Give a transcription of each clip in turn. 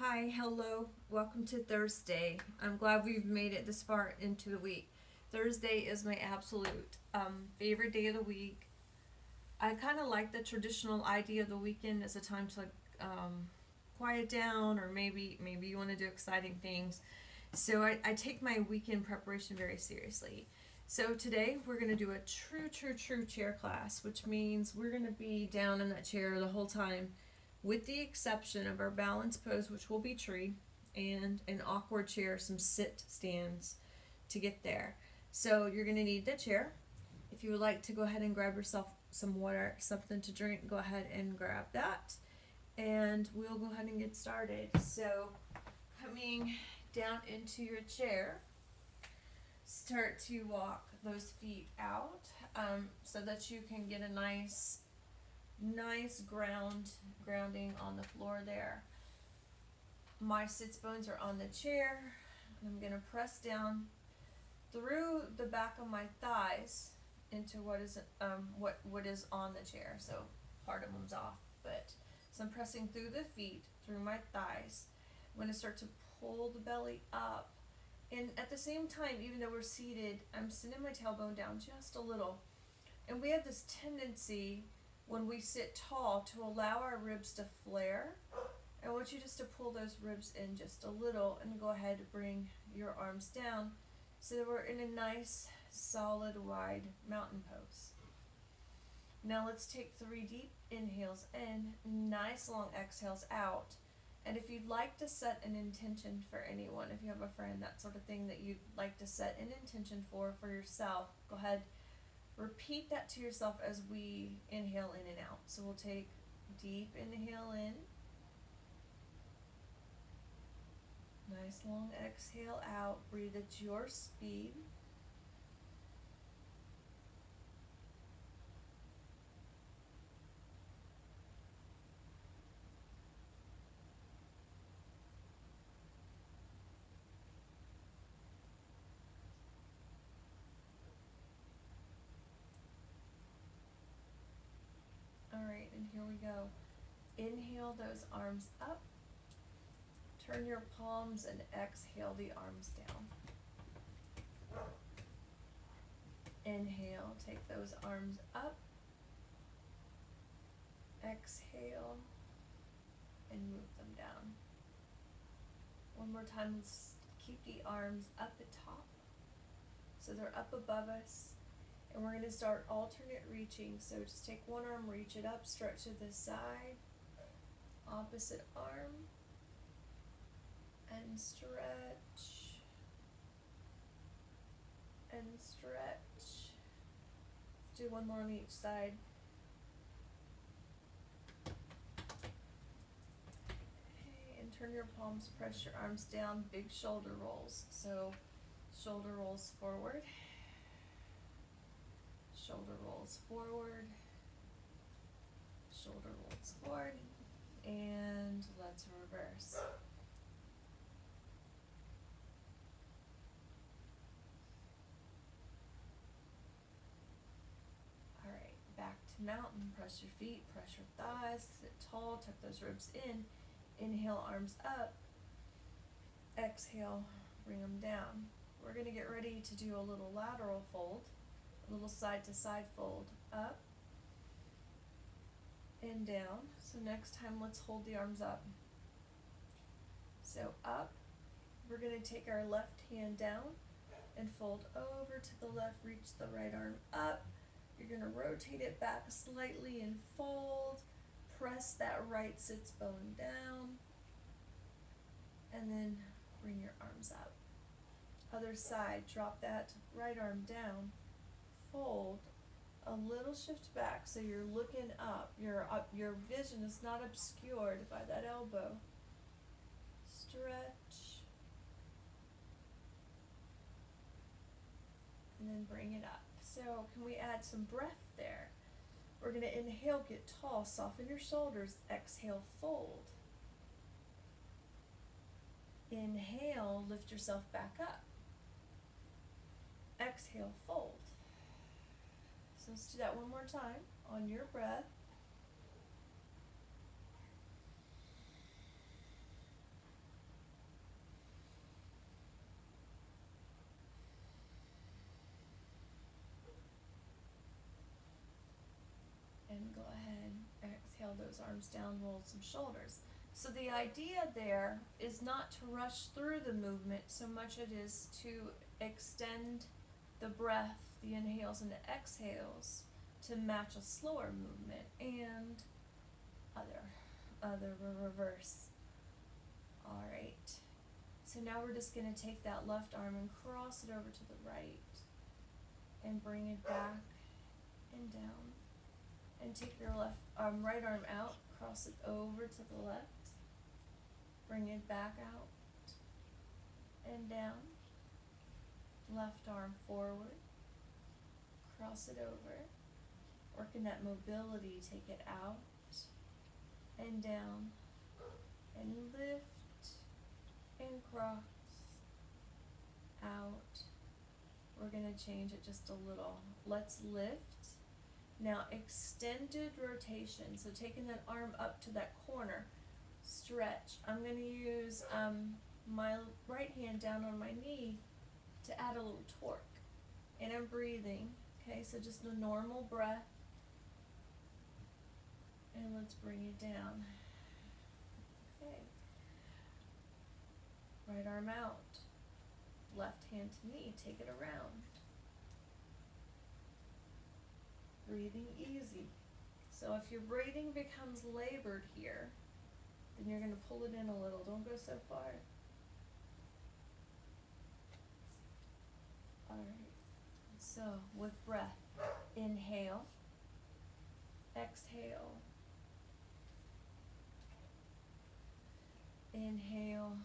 Hi, hello, welcome to Thursday. I'm glad we've made it this far into the week. Thursday is my absolute favorite day of the week. I kind of like the traditional idea of the weekend as a time to quiet down, or maybe you want to do exciting things. So I take my weekend preparation very seriously. So today we're going to do a true chair class, which means we're going to be down in that chair the whole time, with the exception of our balance pose, which will be tree, and an awkward chair, some sit stands to get there. So you're going to need the chair. If you would like to go ahead and grab yourself some water, something to drink, go ahead and grab that. And we'll go ahead and get started. So coming down into your chair, start to walk those feet out, so that you can get a nice grounding on the floor there. My sits bones are on the chair. I'm going to press down through the back of my thighs into what is on the chair. So part of them's off, but so I'm pressing through the feet, through my thighs. I'm going to start to pull the belly up, and at the same time, even though we're seated, I'm sending my tailbone down just a little. And we have this tendency when we sit tall to allow our ribs to flare. I want you just to pull those ribs in just a little and go ahead and bring your arms down so that we're in a nice, solid, wide mountain pose. Now let's take 3 deep inhales in, nice long exhales out. And if you'd like to set an intention for anyone, if you have a friend, that sort of thing that you'd like to set an intention for yourself, go ahead, repeat that to yourself as we inhale in and out. So we'll take deep inhale in, nice long exhale out, breathe at your speed. Alright, and here we go. Inhale those arms up, turn your palms, and exhale the arms down. Inhale, take those arms up, exhale, and move them down. One more time, let's keep the arms up at top, so they're up above us. And we're going to start alternate reaching. So just take one arm, reach it up, stretch to the side, opposite arm, and stretch, and stretch. Let's do one more on each side. Okay, and turn your palms, press your arms down, big shoulder rolls. So shoulder rolls forward, shoulder rolls forward, shoulder rolls forward, and let's reverse. Alright, back to mountain. Press your feet, press your thighs, sit tall, tuck those ribs in. Inhale, arms up. Exhale, bring them down. We're going to get ready to do a little lateral fold, a little side to side fold, up and down. So next time, let's hold the arms up. So up, we're going to take our left hand down and fold over to the left, reach the right arm up. You're going to rotate it back slightly and fold. Press that right sits bone down, and then bring your arms up. Other side, drop that right arm down, fold, a little shift back so you're looking up. Your vision is not obscured by that elbow. Stretch, and then bring it up. So can we add some breath there? We're going to inhale, get tall, soften your shoulders, exhale, fold. Inhale, lift yourself back up. Exhale, fold. So let's do that one more time on your breath. And go ahead, exhale those arms down, roll some shoulders. So the idea there is not to rush through the movement so much it is to extend the breath, the inhales and the exhales, to match a slower movement, and other reverse. All right. So now we're just going to take that left arm and cross it over to the right and bring it back and down. And take your right arm out, cross it over to the left, bring it back out and down. Left arm forward, cross it over, working that mobility, take it out and down, and lift and cross, out. We're going to change it just a little. Let's lift. Now extended rotation, so taking that arm up to that corner, stretch. I'm going to use my right hand down on my knee to add a little torque. And I'm breathing, okay, so just a normal breath. And let's bring it down. Okay. Right arm out. Left hand to knee, take it around. Breathing easy. So if your breathing becomes labored here, then you're going to pull it in a little. Don't go so far. All right. So with breath, inhale, exhale, inhale,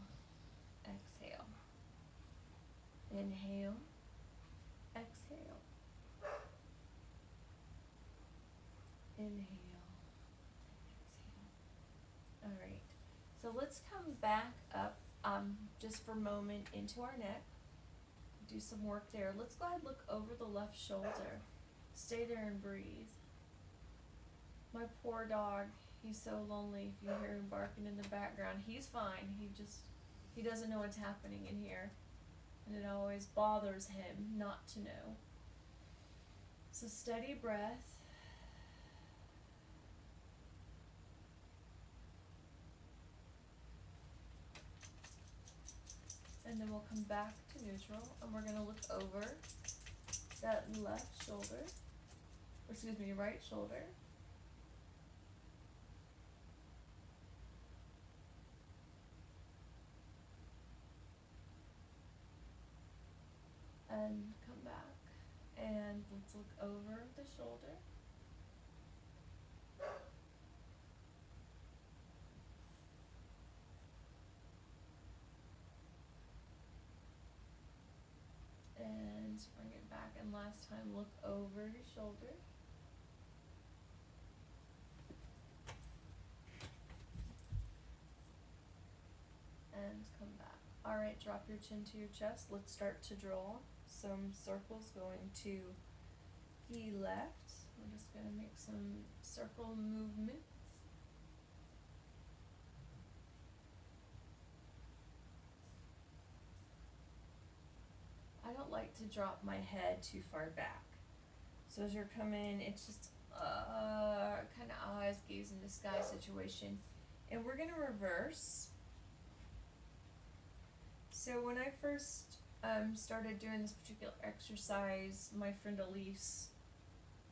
exhale, inhale, exhale, inhale, exhale. All right. So let's come back up just for a moment into our neck. Do some work there. Let's go ahead and look over the left shoulder. Stay there and breathe. My poor dog, he's so lonely. If you hear him barking in the background, he's fine. He doesn't know what's happening in here. And it always bothers him not to know. So steady breath. And then we'll come back to neutral, and we're going to look over that right shoulder. And come back, and let's look over the shoulder. And bring it back, and last time look over your shoulder. And come back. All right, drop your chin to your chest. Let's start to draw some circles going to the left. We're just going to make some circle movements. I don't like to drop my head too far back. So as you're coming, it's just kind of eyes gaze in the sky situation. And we're going to reverse. So when I first started doing this particular exercise, my friend Elise,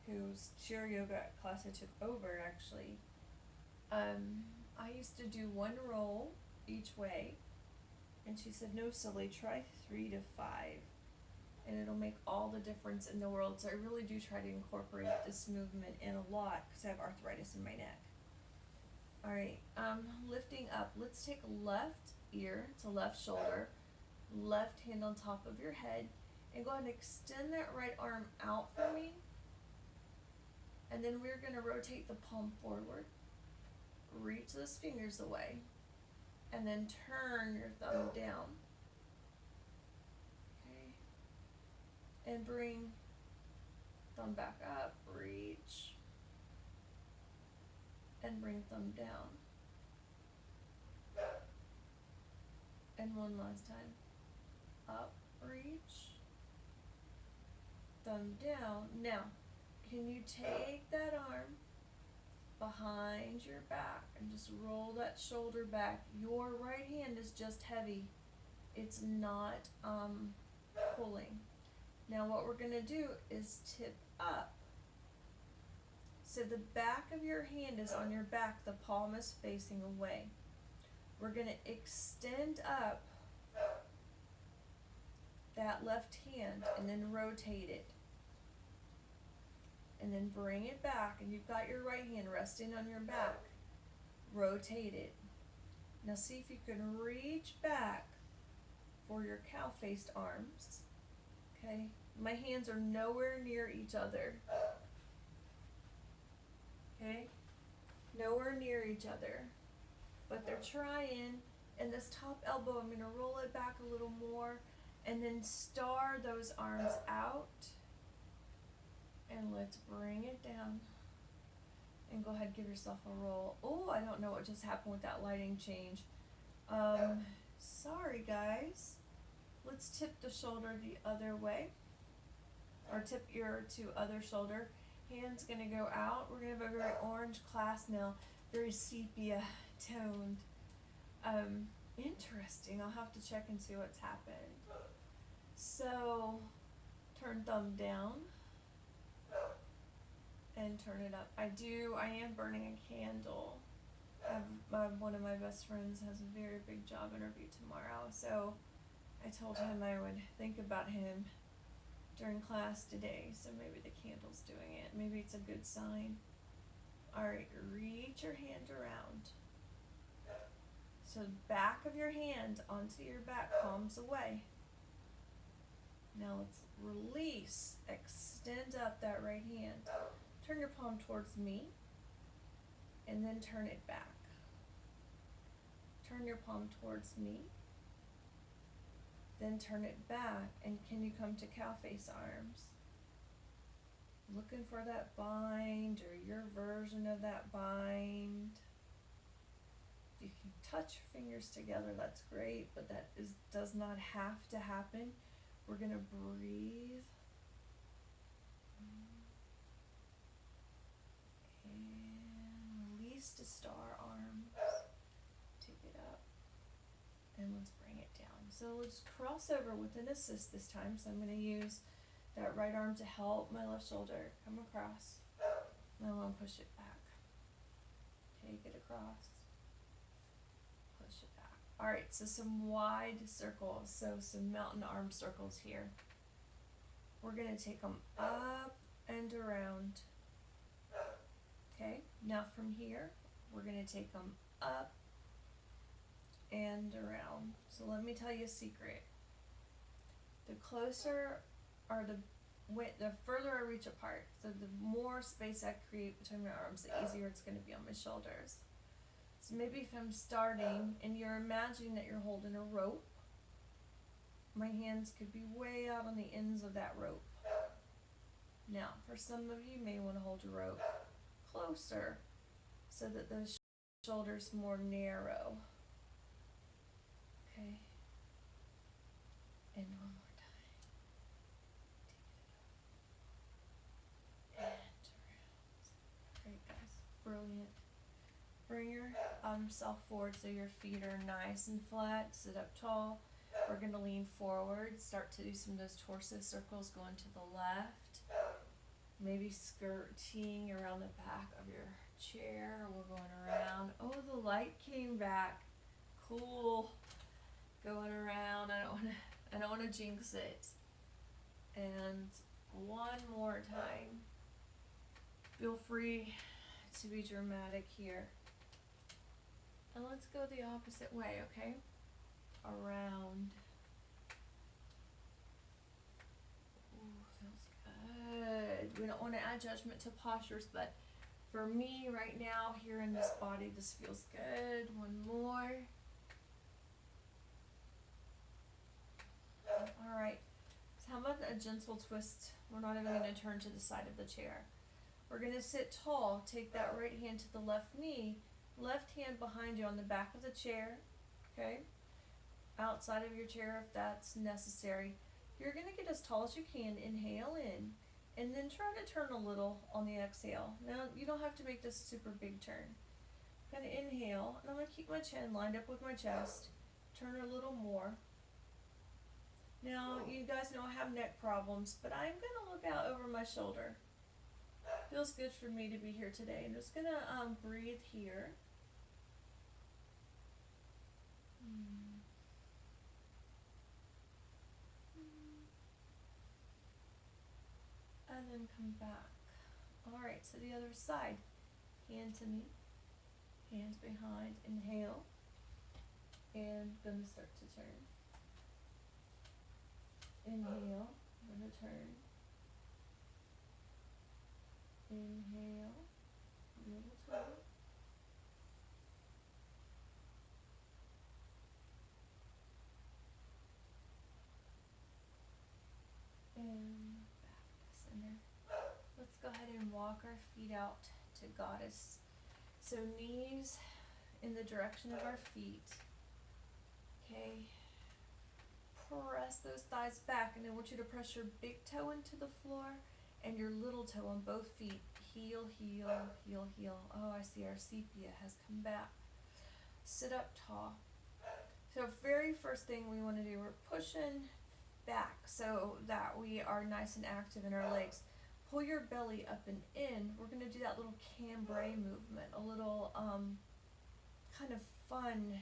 whose chair yoga class I took over actually, I used to do one roll each way. And she said, no, silly, try 3 to 5. And it'll make all the difference in the world. So I really do try to incorporate this movement in a lot because I have arthritis in my neck. All right, lifting up. Let's take left ear to left shoulder, left hand on top of your head, and go ahead and extend that right arm out for me. And then we're going to rotate the palm forward, reach those fingers away, and then turn your thumb down. And bring thumb back up, reach, and bring thumb down. And one last time. Up, reach, thumb down. Now, can you take that arm behind your back and just roll that shoulder back. Your right hand is just heavy. It's not pulling. Now what we're gonna do is tip up. So the back of your hand is on your back, the palm is facing away. We're gonna extend up that left hand and then rotate it. And then bring it back, and you've got your right hand resting on your back. Rotate it. Now see if you can reach back for your cow-faced arms. Okay, my hands are nowhere near each other. Okay, nowhere near each other, but they're trying. And this top elbow, I'm gonna roll it back a little more, and then star those arms out. And let's bring it down. And go ahead and give yourself a roll. Oh, I don't know what just happened with that lighting change. Sorry guys. Let's tip the shoulder the other way. Or tip your other shoulder. Hand's gonna go out. We're gonna have a very orange class now. Very sepia toned. Interesting. I'll have to check and see what's happened. So, turn thumb down. And turn it up. I am burning a candle. One of my best friends has a very big job interview tomorrow, so I told him I would think about him during class today, so maybe the candle's doing it. Maybe it's a good sign. Alright, reach your hand around. So back of your hand onto your back, palms away. Now let's release, extend up that right hand. Turn your palm towards me, and then turn it back. Turn your palm towards me, then turn it back, and can you come to cow face arms? Looking for that bind, or your version of that bind. If you can touch your fingers together, that's great, but that does not have to happen. We're gonna breathe. And release to star arms. Take it up. And let's bring it down. So let's cross over with an assist this time. So I'm going to use that right arm to help my left shoulder come across. Now I'm going to push it back. Take it across. Push it back. Alright, so some wide circles. So some mountain arm circles here. We're going to take them up and around. Okay, now from here, we're going to take them up and around. So let me tell you a secret. The closer, or the further I reach apart, so the more space I create between my arms, the easier it's going to be on my shoulders. So maybe if I'm starting and you're imagining that you're holding a rope, my hands could be way out on the ends of that rope. Now, for some of you may want to hold your rope closer so that those shoulders more narrow. Okay. And one more time. Take it up. And around. Great, guys. Brilliant. Bring your self forward so your feet are nice and flat. Sit up tall. We're going to lean forward. Start to do some of those torso circles going to the left. Maybe skirting around the back of your chair. We're going around. Oh, the light came back. Cool. Going around. I don't want to jinx it. And one more time. Feel free to be dramatic here. And let's go the opposite way, okay? Around. Good. We don't want to add judgment to postures, but for me right now, here in this body, this feels good. One more. All right. So how about a gentle twist? We're not even going to turn to the side of the chair. We're going to sit tall. Take that right hand to the left knee. Left hand behind you on the back of the chair. Okay? Outside of your chair if that's necessary. You're going to get as tall as you can. Inhale in. And then try to turn a little on the exhale. Now, you don't have to make this super big turn. I'm going to inhale, and I'm going to keep my chin lined up with my chest. Turn a little more. Now, you guys know I have neck problems, but I'm going to look out over my shoulder. Feels good for me to be here today. I'm just going to breathe here. And then come back. Alright, so the other side. Hand to me. Hands behind. Inhale. And gonna start to turn. Inhale. Gonna turn. Inhale. Little turn. And back to center. Let's go ahead and walk our feet out to Goddess. So knees in the direction of our feet. Okay. Press those thighs back, and I want you to press your big toe into the floor and your little toe on both feet. Heel, heel, heel, heel. Oh, I see our sepia has come back. Sit up tall. So very first thing we want to do, we're pushing back so that we are nice and active in our legs. Pull your belly up and in. We're going to do that little cambray movement, a little kind of fun,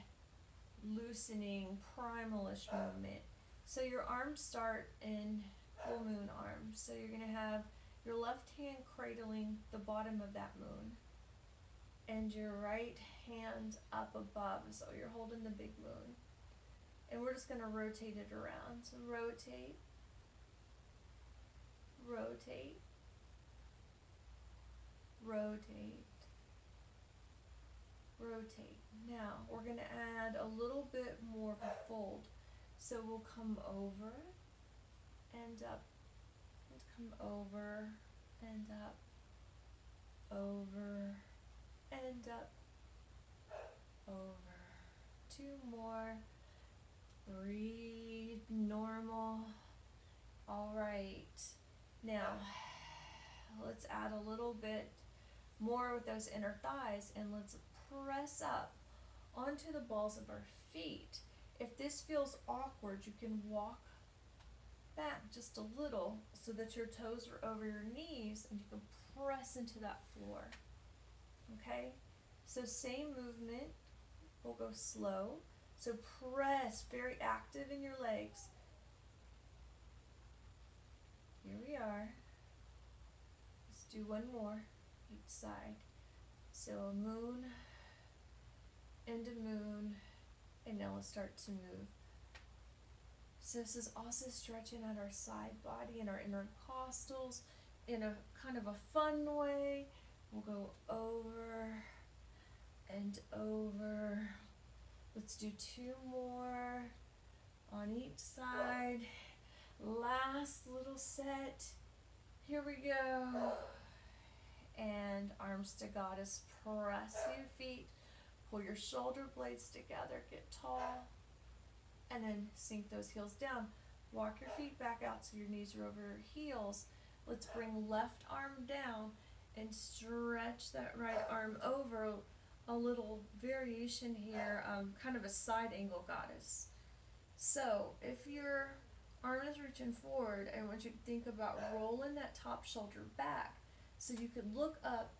loosening, primalish movement. So your arms start in full moon arms. So you're going to have your left hand cradling the bottom of that moon and your right hand up above. So you're holding the big moon. And we're just going to rotate it around. So rotate, rotate, rotate, rotate. Now we're going to add a little bit more of a fold. So we'll come over and up, and come over and up, over and up, over. Two more. Breathe normal. All right. Now, let's add a little bit more with those inner thighs, and let's press up onto the balls of our feet. If this feels awkward, you can walk back just a little so that your toes are over your knees and you can press into that floor. Okay? So same movement. We'll go slow. So press, very active in your legs. Here we are. Let's do one more each side. So a moon and a moon, and now let's start to move. So this is also stretching out our side body and our intercostals in a kind of a fun way. We'll go over and over. Let's do two more on each side. Last little set. Here we go. And arms to Goddess. Press your feet. Pull your shoulder blades together. Get tall. And then sink those heels down. Walk your feet back out so your knees are over your heels. Let's bring left arm down and stretch that right arm over. A little variation here, kind of a side angle Goddess. So if your arm is reaching forward, I want you to think about rolling that top shoulder back so you can look up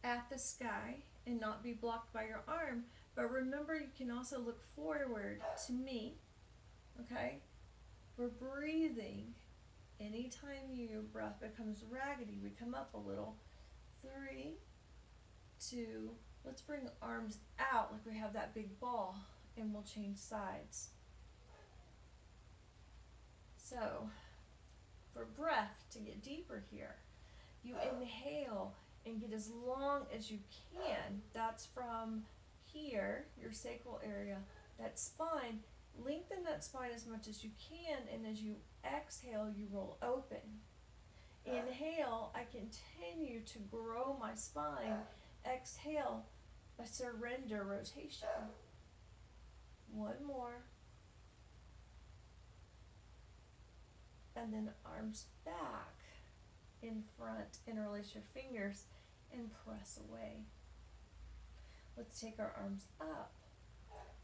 at the sky and not be blocked by your arm. But remember, you can also look forward to me. Okay? We're breathing. Anytime your breath becomes raggedy, we come up a little. 3, 2, let's bring arms out like we have that big ball, and we'll change sides. So, for breath, to get deeper here, you inhale and get as long as you can. That's from here, your sacral area, that spine. Lengthen that spine as much as you can, and as you exhale, you roll open. Inhale, I continue to grow my spine. Exhale, a surrender rotation. One more. And then arms back. in front, interlace your fingers, and press away. Let's take our arms up.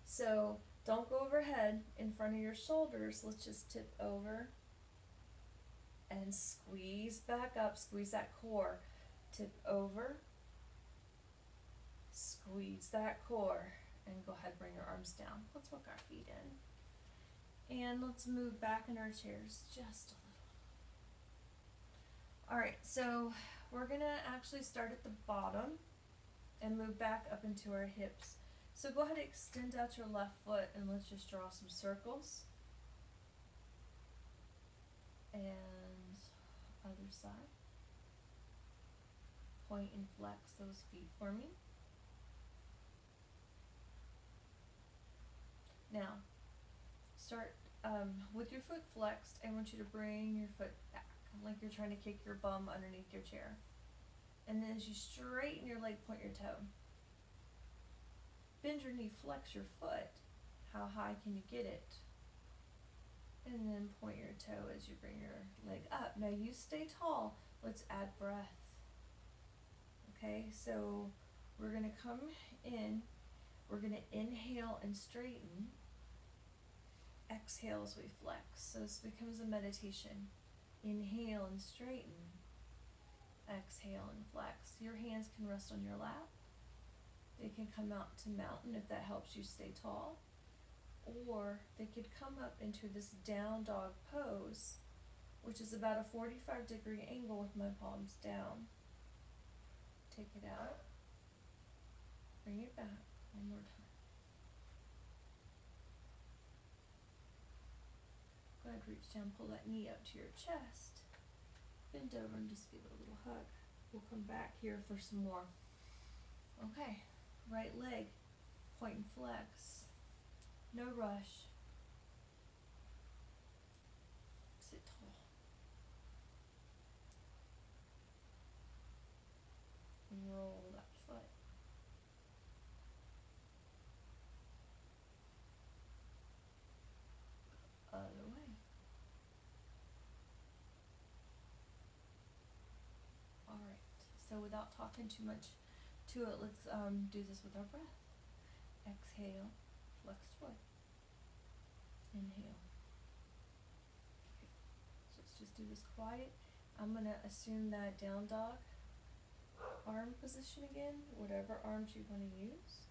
So don't go overhead in front of your shoulders. Let's just tip over and squeeze back up. Squeeze that core. Tip over. Squeeze that core. And go ahead, bring your arms down. Let's walk our feet in. And let's move back in our chairs just a little. Alright, so we're going to actually start at the bottom and move back up into our hips. So go ahead and extend out your left foot and let's just draw some circles. And other side. Point and flex those feet for me. Now, start with your foot flexed. I want you to bring your foot back, like you're trying to kick your bum underneath your chair. And then as you straighten your leg, point your toe. Bend your knee, flex your foot. How high can you get it? And then point your toe as you bring your leg up. Now you stay tall. Let's add breath. Okay, so we're going to come in. We're going to inhale and straighten. Exhale as we flex. So this becomes a meditation. Inhale and straighten. Exhale and flex. Your hands can rest on your lap. They can come out to mountain if that helps you stay tall. Or they could come up into this down dog pose, which is about a 45-degree angle with my palms down. Take it out. Bring it back one more time. Go ahead, reach down, pull that knee up to your chest. Bend over and just give it a little hug. We'll come back here for some more. Okay, right leg, point and flex. No rush. Sit tall. And roll that foot. Other way. Alright, so without talking too much to it, let's do this with our breath. Exhale, flexed foot. Inhale. Okay, so let's just do this quiet. I'm going to assume that down dog arm position again, whatever arms you want to use.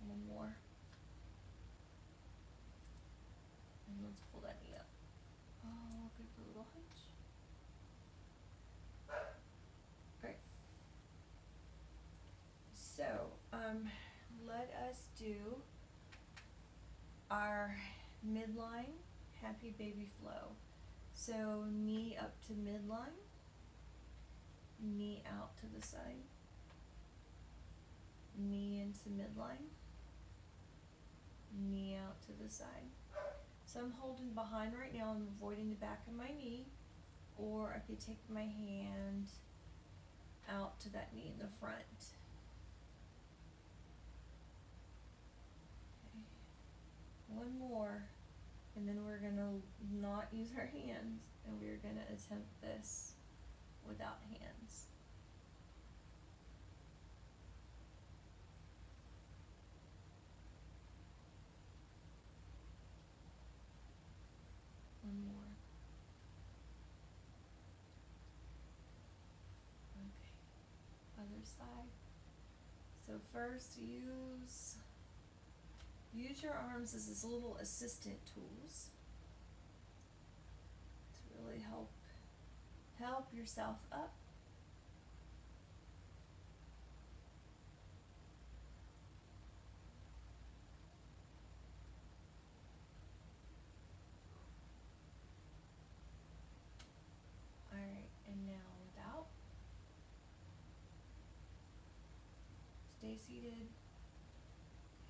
One more. And let's pull that knee up. Oh, good for a little hunch. Great. So, let us do our midline happy baby flow. So knee up to midline, knee out to the side, knee into midline, knee out to the side. So I'm holding behind right now. I'm avoiding the back of my knee, or I could take my hand out to that knee in the front. Okay. One more, and then we're gonna not use our hands, and we're gonna attempt this without hands. One more. Okay. Other side. So first use your arms as this little assistant tools to really help yourself up. Alright, and now without. Stay seated.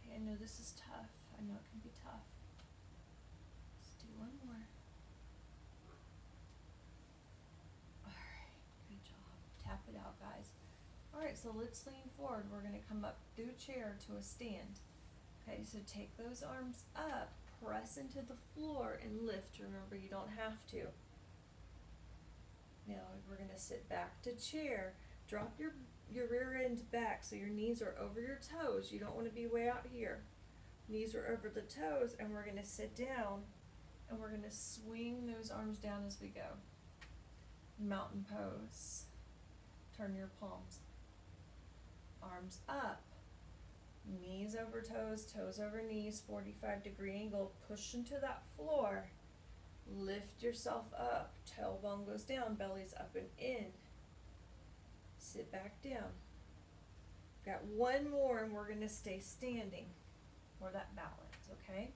Okay, I know this is tough. I know it can be tough. Let's do one more. Alright, good job. Tap it out, guys. Alright, so let's lean forward. We're going to come up through chair to a stand. Okay, so take those arms up, press into the floor, and lift. Remember, you don't have to. Now we're going to sit back to chair. Drop your rear end back so your knees are over your toes. You don't want to be way out here. Knees are over the toes, and we're going to sit down, and we're going to swing those arms down as we go. Mountain pose. Turn your palms. Arms up. Knees over toes, toes over knees, 45-degree angle. Push into that floor. Lift yourself up. Tailbone goes down, belly's up and in. Sit back down. Got one more and we're going to stay standing for that balance, okay?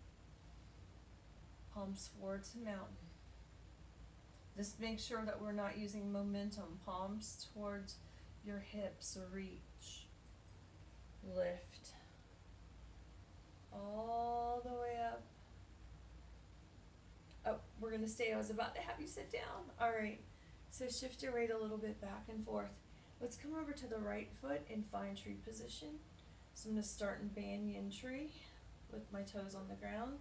Palms forward to mountain. Just make sure that we're not using momentum. Palms towards your hips, reach. Lift. All the way up. Oh, we're going to stay. I was about to have you sit down. All right. So shift your weight a little bit back and forth. Let's come over to the right foot in fine tree position. So I'm going to start in banyan tree with my toes on the ground.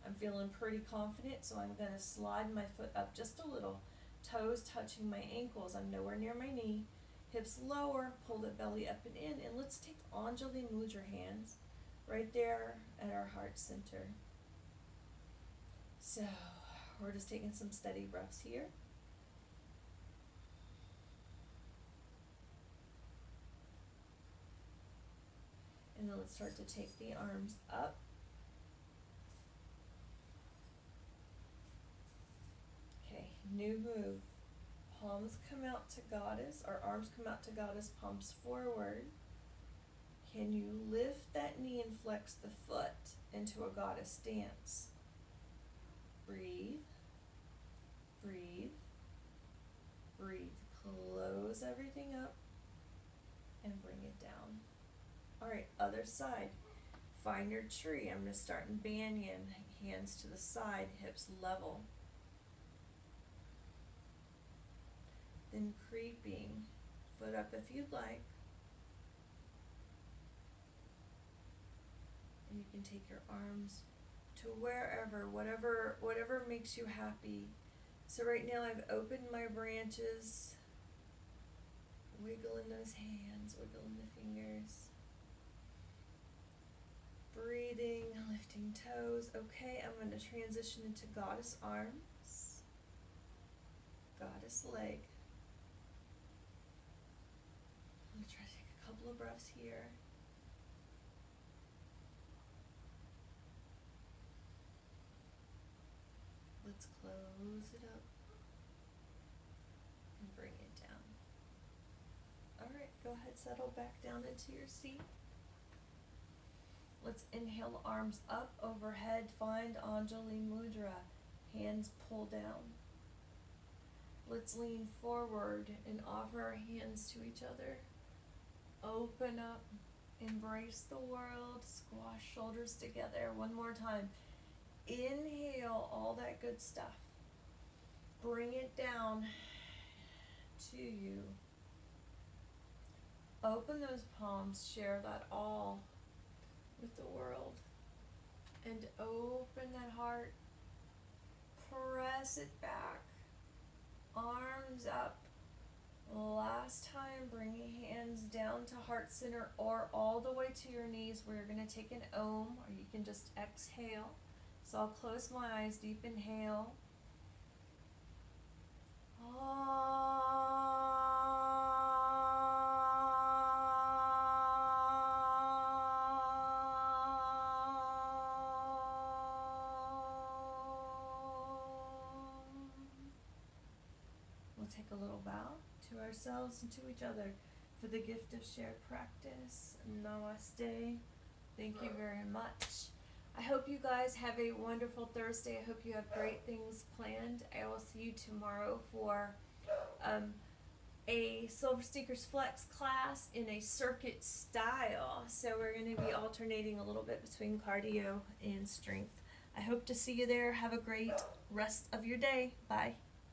I'm feeling pretty confident, so I'm going to slide my foot up just a little. Toes touching my ankles. I'm nowhere near my knee. Hips lower, pull the belly up and in, and let's take Anjali Mudra hands right there at our heart center. So we're just taking some steady breaths here. And then let's start to take the arms up. Okay, new move. Palms come out to goddess, or arms come out to goddess, palms forward. Can you lift that knee and flex the foot into a goddess stance? Breathe, breathe, breathe. Close everything up and bring it down. All right, other side. Find your tree. I'm going to start in banyan, hands to the side, hips level. Then creeping, foot up if you'd like. And you can take your arms to wherever, whatever makes you happy. So right now I've opened my branches, wiggling those hands, wiggling the fingers. Breathing, lifting toes. Okay, I'm going to transition into goddess arms, goddess leg. I'm going to try to take a couple of breaths here. Let's close it up and bring it down. All right, go ahead, settle back down into your seat. Let's inhale, arms up overhead, find Anjali Mudra, hands pull down. Let's lean forward and offer our hands to each other. Open up, embrace the world, squash shoulders together. One more time. Inhale all that good stuff. Bring it down to you. Open those palms, share that all with the world. And open that heart. Press it back. Arms up. Last time, bring your hands down to heart center or all the way to your knees. We're going to take an Om, or you can just exhale. So I'll close my eyes, deep inhale. We'll take a little bow to ourselves and to each other for the gift of shared practice. Namaste. Thank you very much. I hope you guys have a wonderful Thursday. I hope you have great things planned. I will see you tomorrow for a Silver Sneakers Flex class in a circuit style. So we're going to be alternating a little bit between cardio and strength. I hope to see you there. Have a great rest of your day. Bye.